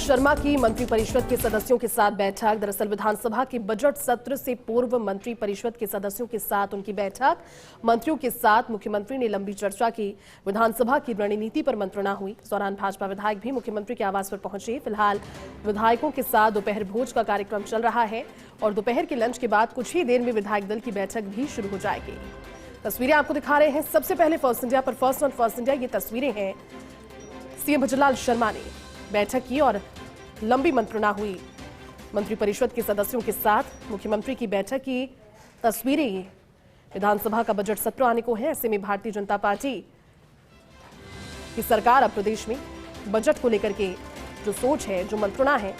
शर्मा की मंत्रिपरिषद के सदस्यों के साथ बैठक। दरअसल विधानसभा के बजट सत्र से पूर्व मंत्रिपरिषद के सदस्यों के साथ उनकी बैठक। मंत्रियों के साथ मुख्यमंत्री ने लंबी चर्चा की। विधानसभा की रणनीति पर मंत्रणा हुई। इस दौरान भाजपा विधायक भी मुख्यमंत्री के आवास पर पहुंचे। फिलहाल विधायकों के साथ दोपहर भोज का कार्यक्रम चल रहा है और दोपहर के लंच के बाद कुछ ही देर में विधायक दल की बैठक भी शुरू हो जाएगी। तस्वीरें आपको दिखा रहे हैं। सबसे पहले फर्स्ट इंडिया पर फर्स्ट ऑन फर्स्ट इंडिया ये तस्वीरें हैं। सीएम भजनलाल शर्मा ने बैठक की और लंबी मंत्रणा हुई मंत्रिपरिषद के सदस्यों के साथ। मुख्यमंत्री की बैठक की तस्वीरें ये। विधानसभा का बजट सत्र आने को है। ऐसे में भारतीय जनता पार्टी की सरकार अब प्रदेश में बजट को लेकर के जो सोच है, जो मंत्रणा है,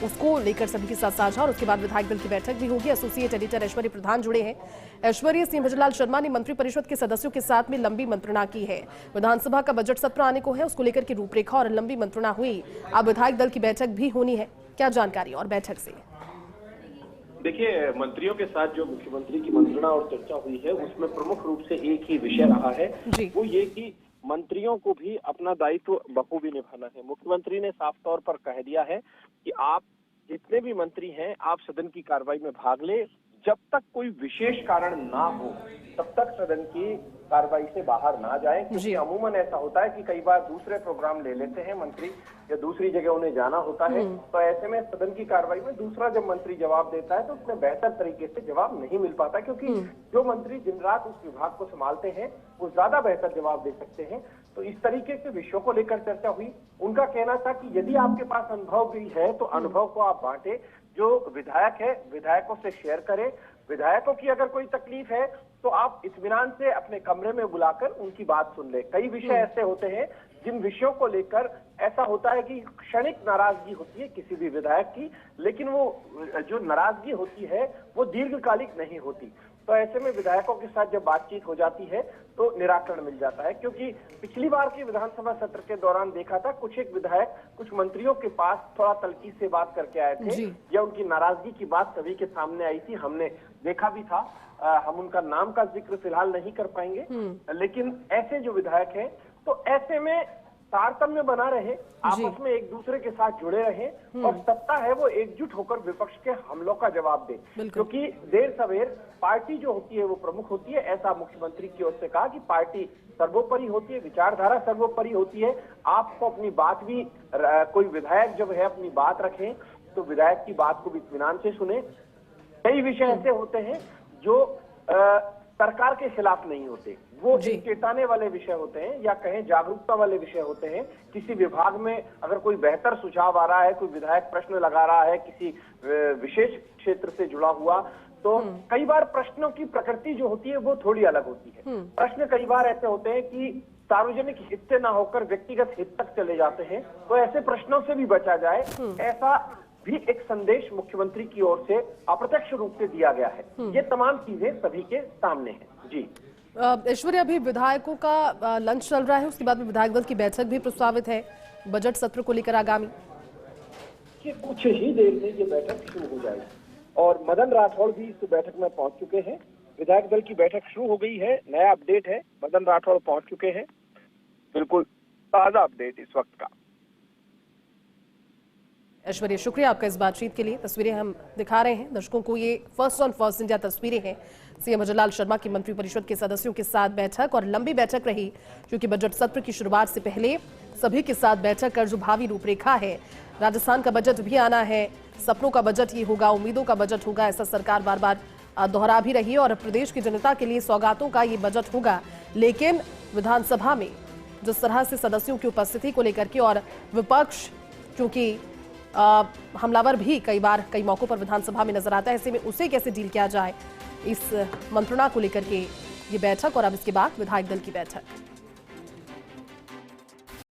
उसको लेकर सभी के साथ साझा और उसके बाद विधायक दल की बैठक भी होगी। एसोसिएट एडिटर ऐश्वर्य प्रधान जुड़े हैं। ऐश्वर्य, सीएम भजनलाल शर्मा ने मंत्रिपरिषद के सदस्यों के साथ में लंबी मंत्रणा की है। विधानसभा का बजट सत्र आने को है, उसको लेकर के रूपरेखा और लंबी मंत्रणा हुई। अब विधायक दल की बैठक भी होनी है। क्या जानकारी और बैठक से? देखिए, मंत्रियों के साथ जो मुख्यमंत्री की मंत्रणा और चर्चा हुई है उसमें प्रमुख रूप से एक ही विषय रहा है, वो ये कि मंत्रियों को भी अपना दायित्व बखूबी निभाना है। मुख्यमंत्री ने साफ तौर पर कह दिया है कि आप जितने भी मंत्री हैं, आप सदन की कार्रवाई में भाग ले। जब तक कोई विशेष कारण ना हो तब तक सदन की कार्रवाई से बाहर ना जाएं, क्योंकि अमूमन ऐसा होता है कि कई बार दूसरे प्रोग्राम ले लेते हैं मंत्री या दूसरी जगह उन्हें जाना होता है। तो ऐसे में सदन की कार्रवाई में दूसरा जब मंत्री जवाब देता है तो उसमें बेहतर तरीके से जवाब नहीं मिल पाता, क्योंकि जो मंत्री दिन रात उस विभाग को संभालते हैं वो ज्यादा बेहतर जवाब दे सकते हैं। तो इस तरीके से विषयों को लेकर चर्चा हुई। उनका कहना था कि यदि आपके पास अनुभव भी है तो अनुभव को आप बांटे। जो विधायक है विधायकों से शेयर करें। विधायकों की अगर कोई तकलीफ है तो आप इत्मीनान से अपने कमरे में बुलाकर उनकी बात सुन ले। कई विषय ऐसे होते हैं जिन विषयों को लेकर ऐसा होता है कि क्षणिक नाराजगी होती है किसी भी विधायक की, लेकिन वो जो नाराजगी होती है वो दीर्घकालिक नहीं होती। तो ऐसे में विधायकों के साथ जब बातचीत हो जाती है तो निराकरण मिल जाता है, क्योंकि पिछली बार के विधानसभा सत्र के दौरान देखा था कुछ एक विधायक कुछ मंत्रियों के पास थोड़ा तलखी से बात करके आए थे या उनकी नाराजगी की बात सभी के सामने आई थी, हमने देखा भी था। हम उनका नाम का जिक्र फिलहाल नहीं कर पाएंगे, लेकिन ऐसे जो विधायक हैं तो ऐसे में तारतम्य बना रहे, आपस में एक दूसरे के साथ जुड़े रहे और सत्ता है वो एकजुट होकर विपक्ष के हमलों का जवाब दे, क्योंकि देर सवेर पार्टी जो होती है वो प्रमुख होती है। ऐसा मुख्यमंत्री की ओर से कहा कि पार्टी सर्वोपरि होती है, विचारधारा सर्वोपरि होती है। आपको अपनी बात भी कोई विधायक जब है अपनी बात रखें तो विधायक की बात को भी इत्मीनान से सुने। कई विषय ऐसे होते हैं जो सरकार के खिलाफ नहीं होते, वो चेताने वाले विषय होते हैं या कहें जागरूकता वाले विषय होते हैं। किसी विभाग में अगर कोई बेहतर सुझाव आ रहा है, कोई विधायक प्रश्न लगा रहा है किसी विशेष क्षेत्र से जुड़ा हुआ, तो कई बार प्रश्नों की प्रकृति जो होती है वो थोड़ी अलग होती है। प्रश्न कई बार ऐसे होते हैं कि सार्वजनिक हित से ना होकर व्यक्तिगत हित तक चले जाते हैं, तो ऐसे प्रश्नों से भी बचा जाए, ऐसा भी एक संदेश मुख्यमंत्री की ओर से अप्रत्यक्ष रूप से दिया गया है। ये तमाम चीजें सभी के सामने हैं। जी ऐश्वर्य, अभी विधायकों का लंच चल रहा है, उसके बाद में विधायक दल की बैठक भी प्रस्तावित है बजट सत्र को लेकर आगामी। कुछ ही देर में ये बैठक शुरू हो जाएगी और मदन राठौड़ भी इस बैठक में पहुंच चुके हैं। विधायक दल की बैठक शुरू हो गई है। नया अपडेट है, मदन राठौड़ पहुंच चुके हैं। बिल्कुल ताजा अपडेट इस वक्त का। ऐश्वर्य, शुक्रिया आपका इस बातचीत के लिए। तस्वीरें हम दिखा रहे हैं दर्शकों को, ये फर्स्ट ऑन फर्स्ट इंडिया तस्वीरें हैं। सीएम भजनलाल शर्मा की मंत्रिपरिषद के सदस्यों के साथ बैठक और लंबी बैठक रही, क्योंकि बजट सत्र की शुरुआत से पहले सभी के साथ बैठक कर जो भावी रूपरेखा है, राजस्थान का बजट भी आना है, सपनों का बजट ये होगा, उम्मीदों का बजट होगा, ऐसा सरकार बार बार दोहरा भी रही है और प्रदेश की जनता के लिए सौगातों का ये बजट होगा। लेकिन विधानसभा में जिस तरह से सदस्यों की उपस्थिति को लेकर के और विपक्ष क्योंकि हमलावर भी कई बार कई मौकों पर विधानसभा में नजर आता है, ऐसे में उसे कैसे डील किया जाए, इस मंत्रणा को लेकर के ये बैठक और अब इसके बाद विधायक दल की बैठक।